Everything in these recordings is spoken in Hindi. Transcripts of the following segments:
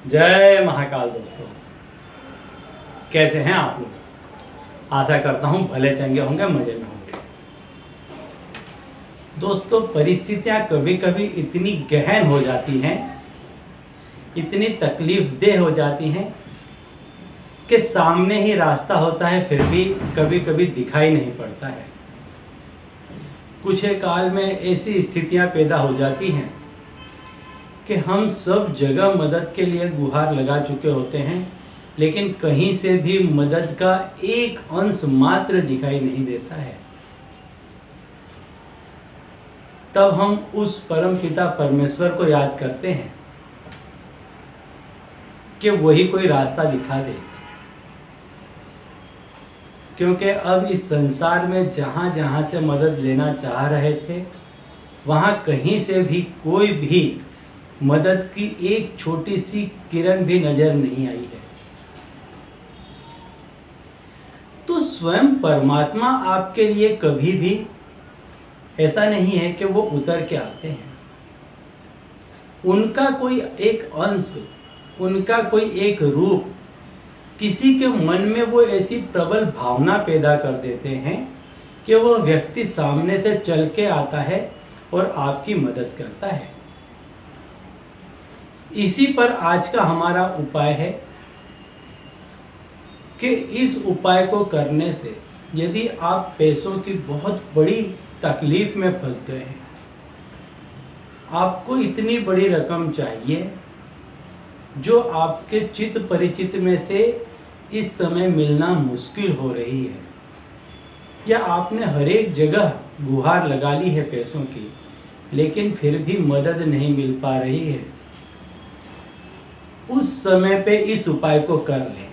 जय महाकाल दोस्तों, कैसे हैं आप लोग। आशा करता हूं भले चंगे होंगे, मजे में होंगे। दोस्तों, परिस्थितियां कभी कभी इतनी गहन हो जाती हैं, इतनी तकलीफदेह हो जाती हैं कि सामने ही रास्ता होता है, फिर भी कभी कभी दिखाई नहीं पड़ता है। कुछ एक काल में ऐसी स्थितियां पैदा हो जाती हैं कि हम सब जगह मदद के लिए गुहार लगा चुके होते हैं, लेकिन कहीं से भी मदद का एक अंश मात्र दिखाई नहीं देता है। तब हम उस परमपिता परमेश्वर को याद करते हैं कि वही कोई रास्ता दिखा दे, क्योंकि अब इस संसार में जहाँ जहाँ से मदद लेना चाह रहे थे, वहाँ कहीं से भी कोई भी मदद की एक छोटी सी किरण भी नजर नहीं आई है। तो स्वयं परमात्मा आपके लिए कभी भी ऐसा नहीं है कि वो उतर के आते हैं। उनका कोई एक अंश, उनका कोई एक रूप किसी के मन में वो ऐसी प्रबल भावना पैदा कर देते हैं कि वह व्यक्ति सामने से चल के आता है और आपकी मदद करता है। इसी पर आज का हमारा उपाय है कि इस उपाय को करने से यदि आप पैसों की बहुत बड़ी तकलीफ में फंस गए हैं, आपको इतनी बड़ी रकम चाहिए जो आपके चित परिचित में से इस समय मिलना मुश्किल हो रही है, या आपने हर एक जगह गुहार लगा ली है पैसों की, लेकिन फिर भी मदद नहीं मिल पा रही है, उस समय पे इस उपाय को कर लें।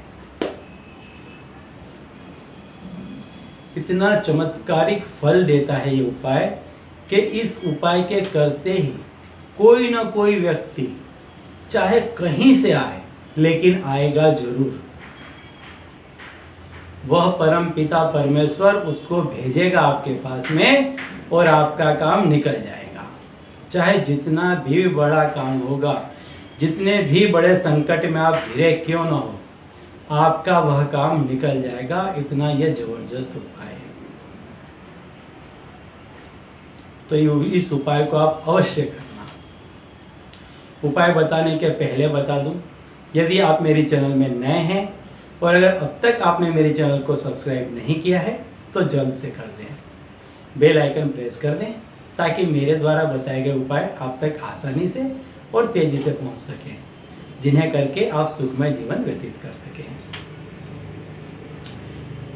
इतना चमत्कारिक फल देता है ये उपाय कि इस उपाय के करते ही कोई ना कोई व्यक्ति चाहे कहीं से आए, लेकिन आएगा जरूर। वह परम पिता परमेश्वर उसको भेजेगा आपके पास में और आपका काम निकल जाएगा। चाहे जितना भी बड़ा काम होगा, जितने भी बड़े संकट में आप घिरे क्यों ना हो, आपका वह काम निकल जाएगा। इतना यह जबरदस्त उपाय है। तो इस उपाय को आप अवश्य करना। उपाय बताने के पहले बता दूं, यदि आप मेरी चैनल में नए हैं और अगर अब तक आपने मेरे चैनल को सब्सक्राइब नहीं किया है तो जल्द से कर दें, बेल आइकन प्रेस कर दें, ताकि मेरे द्वारा बताए गए उपाय आप तक आसानी से और तेजी से पहुंच सकें, जिन्हें करके आप सुखमय जीवन व्यतीत कर सकें।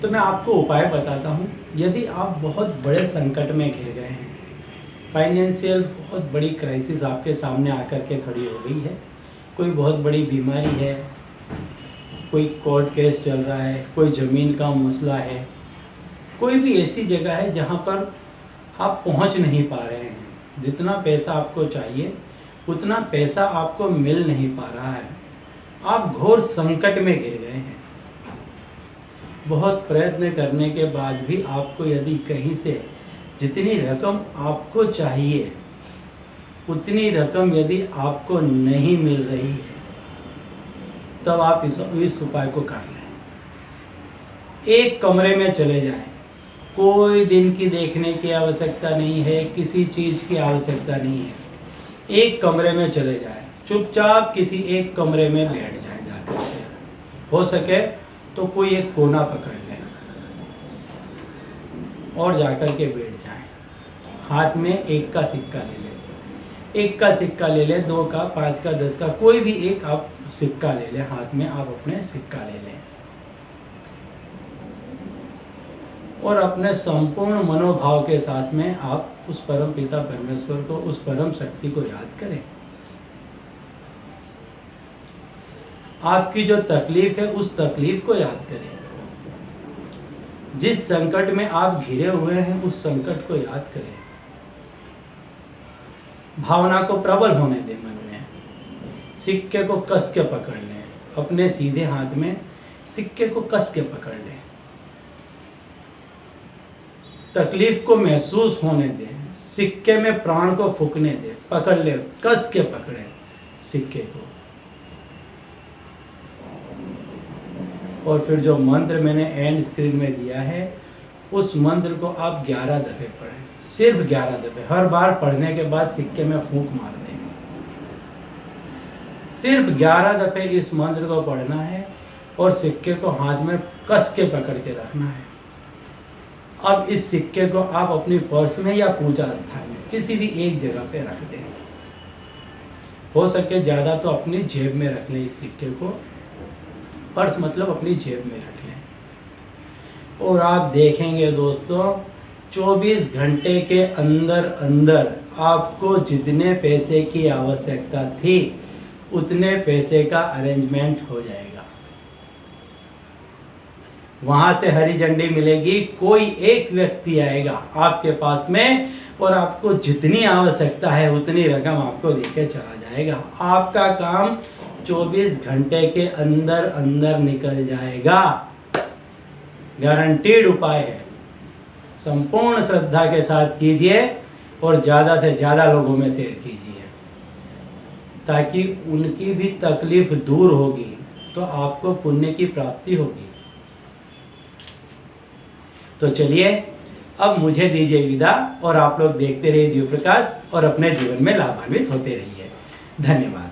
तो मैं आपको उपाय बताता हूं। यदि आप बहुत बड़े संकट में घिर गए हैं, फाइनेंशियल बहुत बड़ी क्राइसिस आपके सामने आकर के खड़ी हो गई है, कोई बहुत बड़ी बीमारी है, कोई कोर्ट केस चल रहा है, कोई ज़मीन का मसला है, कोई भी ऐसी जगह है जहां पर आप पहुंच नहीं पा रहे हैं, जितना पैसा आपको चाहिए उतना पैसा आपको मिल नहीं पा रहा है, आप घोर संकट में घिर गए हैं। बहुत प्रयत्न करने के बाद भी आपको यदि कहीं से जितनी रकम आपको चाहिए उतनी रकम यदि आपको नहीं मिल रही है, तब आप इस उपाय को कर लें। एक कमरे में चले जाएं, कोई दिन की देखने की आवश्यकता नहीं है, किसी चीज़ की आवश्यकता नहीं है। एक कमरे में चले जाएं, चुपचाप किसी एक कमरे में बैठ जाएं जाकर के। हो सके तो कोई एक कोना पकड़ लें और जाकर के बैठ जाएं। हाथ में एक का सिक्का ले लें, एक का सिक्का ले लें, 2 का, 5 का, 10 का, कोई भी एक आप सिक्का ले लें। हाथ में आप अपने सिक्का ले लें और अपने संपूर्ण मनोभाव के साथ में आप उस परम पिता परमेश्वर को, उस परम शक्ति को याद करें। आपकी जो तकलीफ है उस तकलीफ को याद करें। जिस संकट में आप घिरे हुए हैं उस संकट को याद करें। भावना को प्रबल होने दें मन में। सिक्के को कस के पकड़ लें, अपने सीधे हाथ में सिक्के को कस के पकड़ लें। तकलीफ को महसूस होने दें, सिक्के में प्राण को फूंकने दें, पकड़ लें, कस के पकड़ें सिक्के को। और फिर जो मंत्र मैंने एंड स्क्रीन में दिया है उस मंत्र को आप 11 दफ़े पढ़ें, सिर्फ 11 दफ़े। हर बार पढ़ने के बाद सिक्के में फूंक मार दें। सिर्फ 11 दफ़े इस मंत्र को पढ़ना है और सिक्के को हाथ में कस के पकड़ के रखना है। अब इस सिक्के को आप अपनी पर्स में या पूजा स्थान में किसी भी एक जगह पे रख दें। हो सके ज़्यादा तो अपनी जेब में रख लें इस सिक्के को। पर्स मतलब अपनी जेब में रख लें। और आप देखेंगे दोस्तों 24 घंटे के अंदर अंदर आपको जितने पैसे की आवश्यकता थी उतने पैसे का अरेंजमेंट हो जाएगा। वहाँ से हरी झंडी मिलेगी, कोई एक व्यक्ति आएगा आपके पास में और आपको जितनी आवश्यकता है उतनी रकम आपको देके चला जाएगा। आपका काम 24 घंटे के अंदर अंदर निकल जाएगा। गारंटीड उपाय है। संपूर्ण श्रद्धा के साथ कीजिए और ज़्यादा से ज़्यादा लोगों में शेयर कीजिए ताकि उनकी भी तकलीफ दूर होगी तो आपको पुण्य की प्राप्ति होगी। तो चलिए अब मुझे दीजिए विदा और आप लोग देखते रहिए दिव्य प्रकाश और अपने जीवन में लाभान्वित होते रहिए। धन्यवाद।